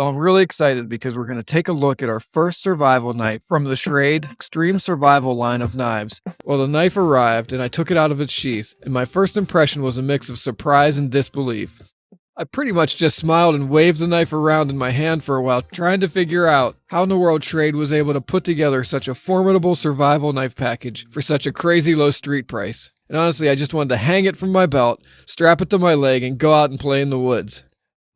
I'm really excited because we're going to take a look at our first survival knife from the Schrade Extreme Survival line of knives. Well, the knife arrived and I took it out of its sheath, and my first impression was a mix of surprise and disbelief. I pretty much just smiled and waved the knife around in my hand for a while, trying to figure out how in the world Schrade was able to put together such a formidable survival knife package for such a crazy low street price. And honestly, I just wanted to hang it from my belt, strap it to my leg, and go out and play in the woods.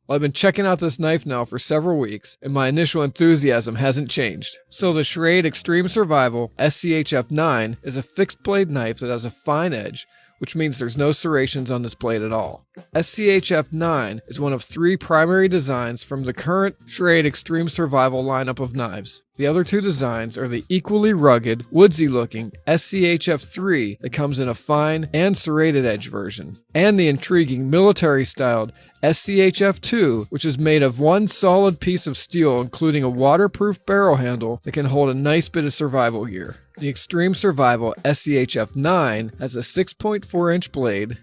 Well, I've been checking out this knife now for several weeks, and my initial enthusiasm hasn't changed. So the Schrade Extreme Survival SCHF9 is a fixed blade knife that has a fine edge, which means there's no serrations on this blade at all. SCHF9 is one of 3 primary designs from the current Schrade Extreme Survival lineup of knives. The other 2 designs are the equally rugged, woodsy looking SCHF3 that comes in a fine and serrated edge version, and the intriguing military styled SCHF2, which is made of one solid piece of steel including a waterproof barrel handle that can hold a nice bit of survival gear. The Extreme Survival SCHF9 has a 6.4-inch blade,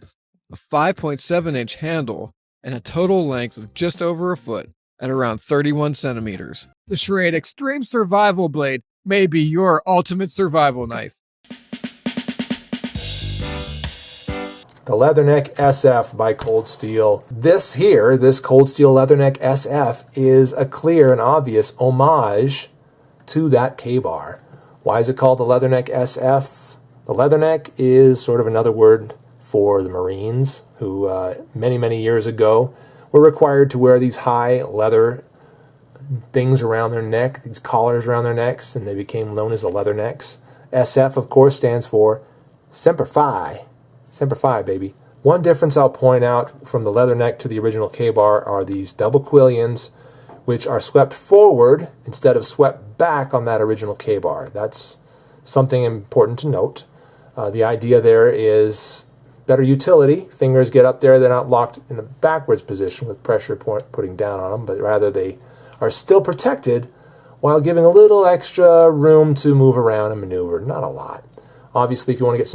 a 5.7-inch handle, and a total length of just over a foot at around 31 centimeters. The Schrade Extreme Survival blade may be your ultimate survival knife. The Leatherneck-SF by Cold Steel. This Cold Steel Leatherneck-SF is a clear and obvious homage to that K-bar. Why is it called the Leatherneck-SF? The leatherneck is sort of another word for the Marines who many years ago were required to wear these high leather things around their neck, these collars around their necks, and they became known as the Leathernecks. SF, of course, stands for Semper Fi. Semper Fi, baby. One difference I'll point out from the Leatherneck to the original K-bar are these double quillions, which are swept forward instead of swept back on that original K-bar. That's something important to note. The idea there is better utility. Fingers get up there, they're not locked in a backwards position with pressure putting down on them, but rather they are still protected while giving a little extra room to move around and maneuver. Not a lot. Obviously, if you want to get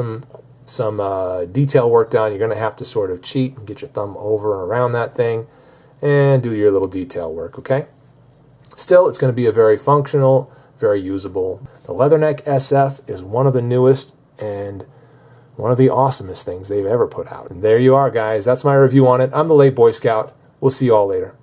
some detail work done, you're going to have to sort of cheat and get your thumb over and around that thing and do your little detail work, okay? Still, it's going to be a very functional, very usable. The Leatherneck-SF is one of the newest and one of the awesomest things they've ever put out. And there you are, guys. That's my review on it. I'm the Late Boy Scout. We'll see you all later.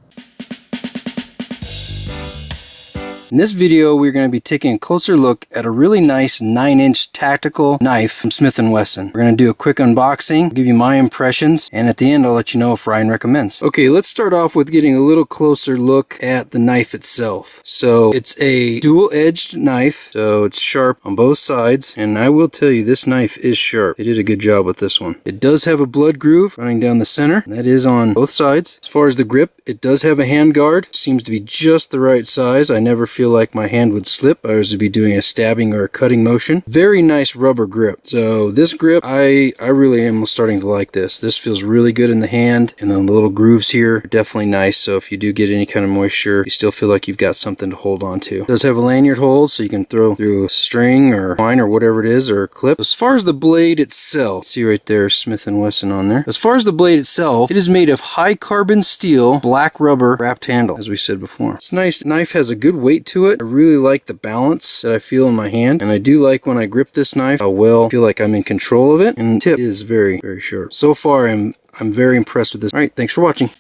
In this video, we're going to be taking a closer look at a really nice 9-inch tactical knife from Smith & Wesson. We're going to do a quick unboxing, give you my impressions, and at the end, I'll let you know if Ryan recommends. Okay, let's start off with getting a little closer look at the knife itself. So, it's a dual-edged knife, so it's sharp on both sides, and I will tell you, this knife is sharp. They did a good job with this one. It does have a blood groove running down the center, and that is on both sides. As far as the grip, it does have a hand guard. Seems to be just the right size. I never feel like my hand would slip if I was to be doing a stabbing or a cutting motion. Very nice rubber grip. So this grip, I really am starting to like this. This feels really good in the hand, and then the little grooves here are definitely nice. So if you do get any kind of moisture, you still feel like you've got something to hold on to. It does have a lanyard hold, so you can throw through a string or twine or whatever it is, or a clip. As far as the blade itself, see right there, Smith & Wesson on there. As far as the blade itself, it is made of high carbon steel, black rubber wrapped handle, as we said before. It's nice. The knife has a good weight to it. I really like the balance that I feel in my hand, and I do like when I grip this knife how well I feel like I'm in control of it, and the tip is very sharp. So far, I'm very impressed with this. Alright, thanks for watching.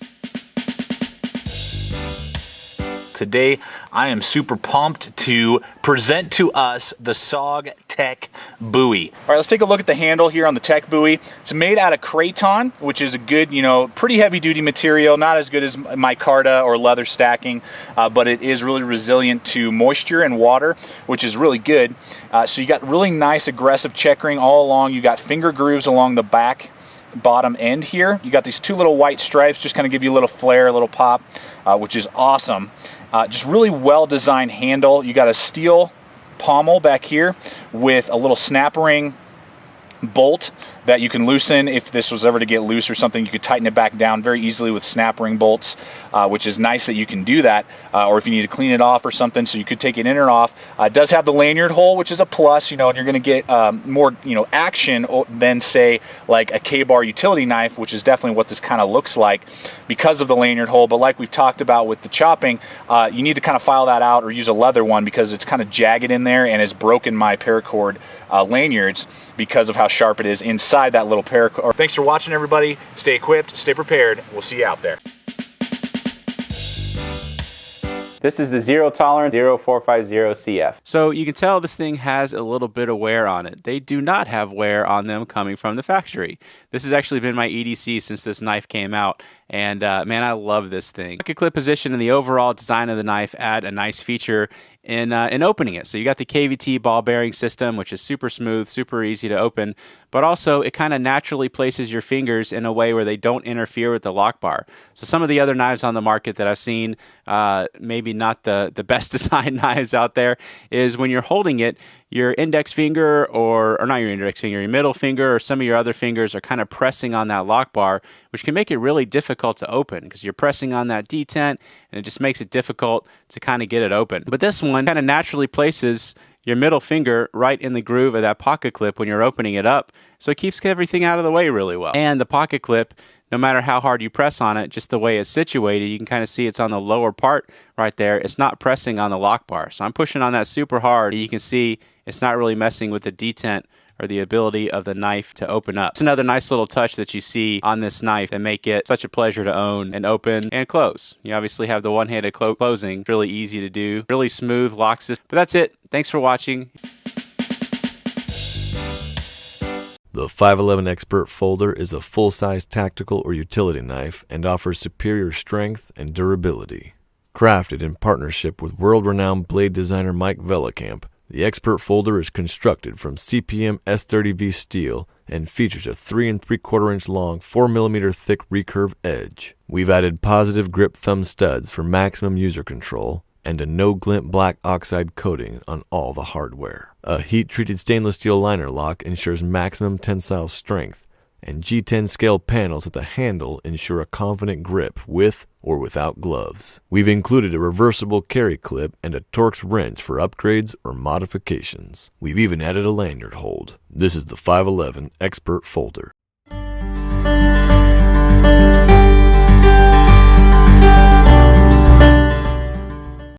Today, I am super pumped to present to us the SOG Tech Bowie. All right, let's take a look at the handle here on the Tech Bowie. It's made out of Kraton, which is a good, pretty heavy-duty material, not as good as micarta or leather stacking, but it is really resilient to moisture and water, which is really good. So you got really nice aggressive checkering all along. You got finger grooves along the back bottom end here. You got these 2 little white stripes, just kind of give you a little flare, a little pop, which is awesome. Just really well-designed handle. You got a steel pommel back here with a little snap ring bolt that you can loosen. If this was ever to get loose or something, you could tighten it back down very easily with snap ring bolts, which is nice that you can do that. Or if you need to clean it off or something, so you could take it in or off. It does have the lanyard hole, which is a plus, you know, and you're going to get more, you know, action than say like a K-bar utility knife, which is definitely what this kind of looks like because of the lanyard hole. But like we've talked about with the chopping, you need to kind of file that out or use a leather one because it's kind of jagged in there and has broken my paracord lanyards because of how sharp it is inside that little paracord. Thanks for watching, everybody. Stay equipped, stay prepared. We'll see you out there. This is the Zero Tolerance 0450 CF. So you can tell this thing has a little bit of wear on it. They do not have wear on them coming from the factory. This has actually been my EDC since this knife came out, and man, I love this thing. Pocket clip position and the overall design of the knife add a nice feature in opening it. So you got the KVT ball bearing system, which is super smooth, super easy to open, but also it kind of naturally places your fingers in a way where they don't interfere with the lock bar. So some of the other knives on the market that I've seen, maybe not the best designed knives out there, is when you're holding it, your index finger or not your index finger, your middle finger or some of your other fingers are kind of pressing on that lock bar, which can make it really difficult to open because you're pressing on that detent and it just makes it difficult to kind of get it open. But this one kind of naturally places your middle finger right in the groove of that pocket clip when you're opening it up, so it keeps everything out of the way really well. And the pocket clip, no matter how hard you press on it, just the way it's situated, you can kind of see it's on the lower part right there. It's not pressing on the lock bar. So I'm pushing on that super hard. You can see it's not really messing with the detent or the ability of the knife to open up. It's another nice little touch that you see on this knife that make it such a pleasure to own and open and close. You obviously have the one-handed closing. It's really easy to do. Really smooth lock system. But that's it. Thanks for watching. The 511 Expert Folder is a full-size tactical or utility knife and offers superior strength and durability. Crafted in partnership with world-renowned blade designer Mike Vellecamp, the Expert Folder is constructed from CPM S30V steel and features a 3 3/4 inch long, 4mm thick recurve edge. We've added positive grip thumb studs for maximum user control and a no-glint black oxide coating on all the hardware. A heat-treated stainless steel liner lock ensures maximum tensile strength, and G10 scale panels at the handle ensure a confident grip with or without gloves. We've included a reversible carry clip and a Torx wrench for upgrades or modifications. We've even added a lanyard hold. This is the 511 Expert Folder.